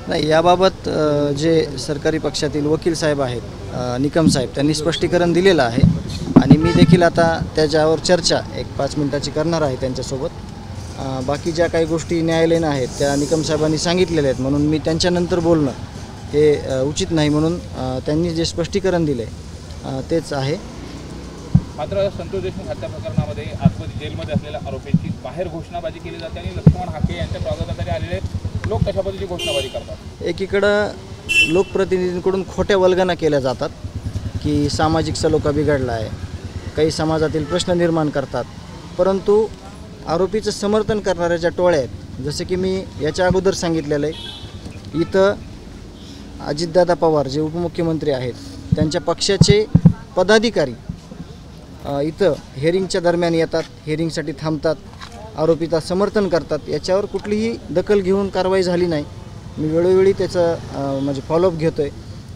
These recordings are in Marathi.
नाही, याबाबत जे सरकारी पक्षातील वकील साहेब आहेत निकम साहेब, त्यांनी स्पष्टीकरण दिलेलं आहे आणि मी देखील आता त्याच्यावर चर्चा एक 5 मिनिटाची करणार आहे त्यांच्यासोबत। बाकी ज्या काही गोष्टी न्यायालयीन आहेत त्या निकम साहेबांनी सांगितलेल्या आहेत, म्हणून मी त्यांच्यानंतर बोलणं हे उचित नाही, म्हणून त्यांनी जे स्पष्टीकरण दिले तेच आहे। मात्र संतोष देशमुख हत्या प्रकरणामध्ये आतमध्ये जेलमध्ये असलेल्या आरोपींची बाहेर घोषणाबाजी केली जाते आणि लक्ष्मण हाके यांच्या स्वागतासाठी आलेले लोक कशा पद्धतीची घोषणाबाजी करतात। एकीकडं लोकप्रतिनिधींकडून खोट्या वल्गना केल्या जातात की सामाजिक सलोखा बिघडला आहे, काही समाजातील प्रश्न निर्माण करतात, परंतु आरोपीचं समर्थन करणाऱ्या ज्या टोळ्या आहेत, जसे की मी याच्या अगोदर सांगितलेलं आहे, इथं अजितदादा पवार जे उपमुख्यमंत्री आहेत त्यांच्या पक्षाचे पदाधिकारी इथं हेरिंगच्या दरम्यान येतात, हेरिंगसाठी थांबतात, आरोपीचं समर्थन करतात, याच्यावर कुठलीही दखल घेऊन कारवाई झाली नाही। मी वेळोवेळी त्याचं म्हणजे फॉलोअप घेतो आहे,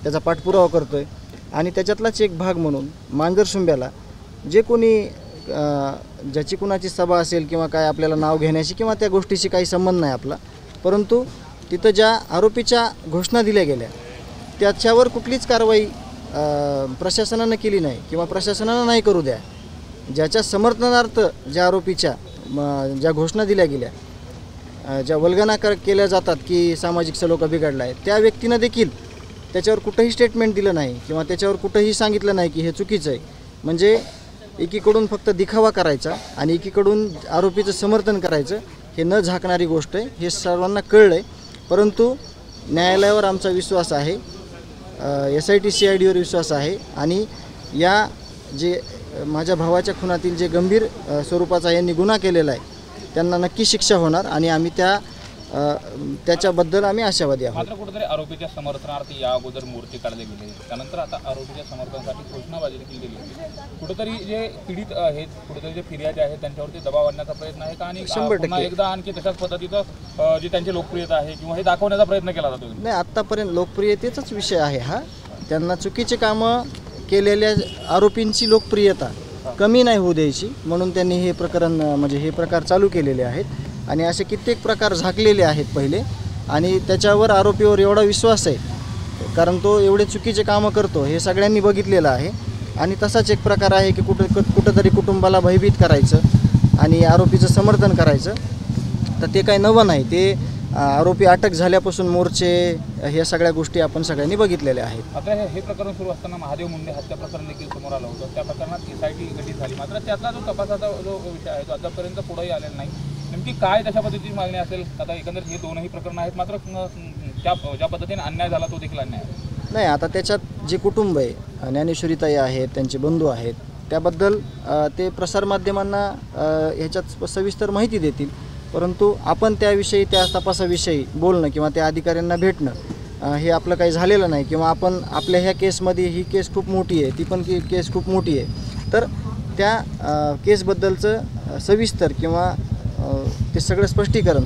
त्याचा पाठपुरावा करतो आहे आणि त्याच्यातलाच एक भाग म्हणून मांजरसुंब्याला जे कोणी ज्याची कुणाची सभा असेल किंवा काय आपल्याला नाव घेण्याची किंवा त्या गोष्टीशी काही संबंध नाही आपला, परंतु तिथं ज्या आरोपीच्या घोषणा दिल्या गेल्या त्याच्यावर कुठलीच कारवाई प्रशासनानं केली नाही किंवा प्रशासनानं नाही करू द्या। ज्याच्या समर्थनार्थ ज्या आरोपीच्या ज्या घोषणा दिल्या गेल्या, ज्या वल्गना केल्या जातात की सामाजिक सलोखा बिघडला आहे, त्या व्यक्तीनं देखील त्याच्यावर कुठंही स्टेटमेंट दिलं नाही किंवा त्याच्यावर कुठंही सांगितलं नाही की हे चुकीचं आहे। म्हणजे एकीकडून फक्त दिखावा करायचा आणि एकीकडून आरोपीचं समर्थन करायचं, हे न झाकणारी गोष्ट आहे, हे सर्वांना कळलं आहे। परंतु न्यायालयावर आमचा विश्वास आहे, SIT CIDवर विश्वास आहे आणि या जे माझ्या भावाच्या खुनातील जे गंभीर स्वरूपाचा यांनी गुन्हा केलेला आहे त्यांना नक्की शिक्षा होणार आणि आम्ही त्याच्याबद्दल आम्ही आशावादी आहोत। मात्र कुठेतरी आरोपीच्या समर्थनार्थ या अगोदर मूर्ती काढली गेली, त्यानंतर आता आरोपीच्या समर्थनासाठी घोषणाबाजी देखील केली गेली। कुठेतरी जे पीडित आहेत, कुठेतरी जे फिर्यादी आहेत त्यांच्यावरती दबाव आणण्याचा प्रयत्न आहे का आणि 100% एकदा आणखी तशाच पद्धतीचं जी त्यांची लोकप्रियता आहे किंवा हे दाखवण्याचा प्रयत्न केला जातो? नाही, आत्तापर्यंत लोकप्रियतेचाच विषय आहे हा। त्यांना चुकीचे कामं केलेल्या आरोपींची लोकप्रियता कमी नाही होऊ द्यायची म्हणून त्यांनी हे प्रकरण म्हणजे हे प्रकार चालू केलेले आहेत आणि असे कित्येक प्रकार झाकलेले आहेत पहिले आणि त्याच्यावर आरोपीवर एवढा विश्वास आहे कारण तो एवढे चुकीचे कामं करतो हे सगळ्यांनी बघितलेलं आहे। आणि तसाच एक प्रकार आहे की कुठंतरी कुटुंबाला भयभीत करायचं आणि आरोपीचं समर्थन करायचं, तर ते काही नवं नाही। ते आरोपी अटक झाल्यापासून मोर्चे ह्या सगळ्या गोष्टी आपण सगळ्यांनी बघितलेल्या आहेत। आता हे प्रकरण सुरू असताना महादेव मुंडे हत्या प्रकरण देखील समोर आलं होतं, त्या प्रकरणात SIT गठीत झाली, मात्र त्यातला जो तपासाचा जो विषय आहे तो आतापर्यंत पुढेही आलेला नाही। नेमकी काय तशा पद्धतीची मागणी असेल? आता एकंदरीत हे दोनही प्रकरण आहेत, मात्र ज्या पद्धतीने अन्याय झाला तो देखील अन्याय नाही। आता त्याच्यात जे कुटुंब आहे, ज्ञानेश्वरीताई आहेत, त्यांचे बंधू आहेत, त्याबद्दल ते प्रसारमाध्यमांना ह्याच्यात सविस्तर माहिती देतील, परंतु आपण त्याविषयी त्या तपासाविषयी बोलणं किंवा त्या अधिकाऱ्यांना भेटणं हे आपलं काही झालेलं नाही किंवा आपण आपल्या ह्या केसमध्ये ही केस खूप मोठी आहे, ती पण केस खूप मोठी आहे, तर त्या केसबद्दलचं सविस्तर किंवा ते सगळं स्पष्टीकरण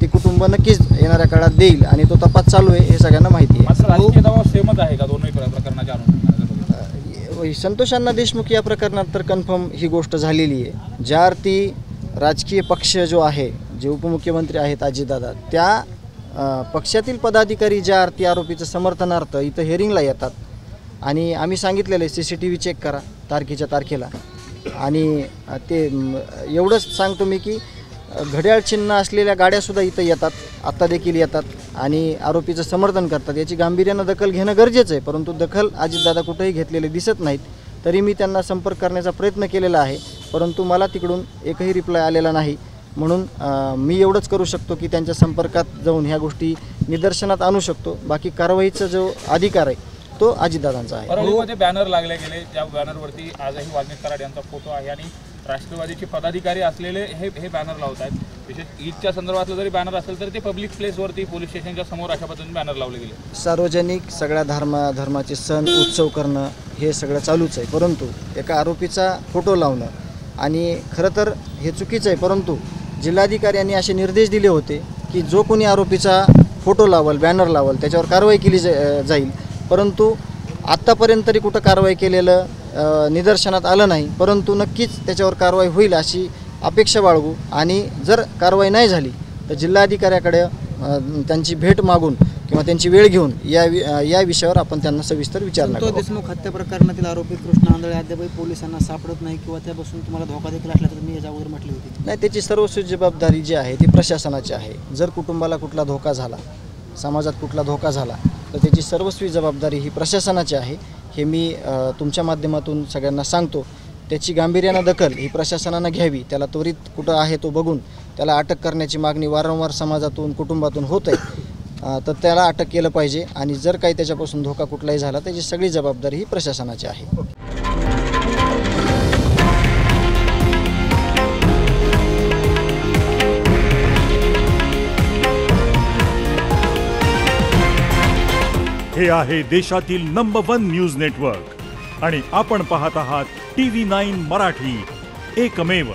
ते कुटुंब नक्कीच येणाऱ्या काळात देईल आणि तो तपास चालू आहे हे सगळ्यांना माहिती आहे। मात्र राजकीय दबाव सेमच आहे का दोन्ही प्रकरणाच्या संतोष अण्णा देशमुख या प्रकरणात तर कन्फर्म ही गोष्ट झालेली आहे। ज्या अर्थी राजकीय पक्ष जो आहे, जे उपमुख्यमंत्री आहेत अजितदादा, त्या पक्षातील पदाधिकारी ज्या अर्थी आरोपीचं समर्थनार्थ इथं हेरिंगला येतात आणि आम्ही सांगितलेलं आहे CCTV चेक करा तारखेच्या तारखेला आणि ते एवढंच सांगतो मी की घड्याळ चिन्ह असलेल्या गाड्यासुद्धा इथं येतात, आत्ता देखील येतात आणि आरोपीचं समर्थन करतात। याची गांभीर्यानं दखल घेणं गरजेचं आहे, परंतु दखल अजितदादा कुठेही घेतलेले दिसत नाहीत। तरी मी त्यांना संपर्क करण्याचा प्रयत्न केलेला आहे, परंतु मला तिकडून एकही रिप्लाय आलेला नाही, म्हणून मी एवढंच करू शकतो की त्यांच्या संपर्कात जाऊन ह्या गोष्टी निदर्शनात आणू शकतो। बाकी कारवाईचा जो अधिकार आहे तो अजितदादांचा आहे। परळीमध्ये बॅनर लागले गेले, त्या बॅनरवरती आजही वाल्मिक कराड यांचा फोटो आहे आणि राष्ट्रवादीचे पदाधिकारी असलेले हे बॅनर लावत आहेत। विशेष ईदच्या संदर्भातलं जरी बॅनर असेल तर ते पब्लिक प्लेसवरती पोलीस स्टेशनच्या समोर अशा पद्धतीने बॅनर लावले गेले। सार्वजनिक सगळ्या धर्माचे सण उत्सव करणं हे सगळं चालूच आहे, परंतु एका आरोपीचा फोटो लावणं आणि खरं तर हे चुकीचं आहे। परंतु जिल्हाधिकाऱ्यांनी असे निर्देश दिले होते की जो कोणी आरोपीचा फोटो लावल, बॅनर लावल, त्याच्यावर कारवाई केली जाईल, परंतु आत्तापर्यंत तरी कुठं कारवाई केलेलं निदर्शनात आलं नाही, परंतु नक्कीच त्याच्यावर कारवाई होईल अशी अपेक्षा बाळगू आणि जर कारवाई नाही झाली तर जिल्हाधिकाऱ्याकडे त्यांची भेट मागून किंवा त्यांची वेळ घेऊन या विषयावर आपण त्यांना सविस्तर विचारणा संतोष करू. देशमुख हत्या प्रकरणातील आरोपी कृष्ण आंधळे अद्यापही पोलिसांना सापडत नाही किंवा त्यापासून तुम्हाला धोका देखील असल्याचं मी याच्या अगोदर म्हटली होती. नाही, त्याची सर्वस्वी जबाबदारी जी आहे ती प्रशासनाची आहे. जर कुटुंबाला कुठला धोका झाला, समाजात कुठला धोका झाला तर त्याची सर्वस्वी जबाबदारी ही प्रशासनाची आहे. हे मी तुमच्या माध्यमातून सगळ्यांना सांगतो. त्याची गांभीर्यानं दखल ही प्रशासनानं घ्यावी. त्याला त्वरित कुठं आहे तो बघून त्याला अटक करण्याची मागणी वारंवार समाजातून कुटुंबातून होत आहे. तर त्याला अटक केलं पाहिजे आणि जर काही त्याच्यापासून धोका कुठलाही झाला त्याची सगळी जबाबदारी ही प्रशासनाची आहे. हे आहे देशातील नंबर 1 न्यूज नेटवर्क आणि आपण पाहत आहात TV9 मराठी, एकमेव.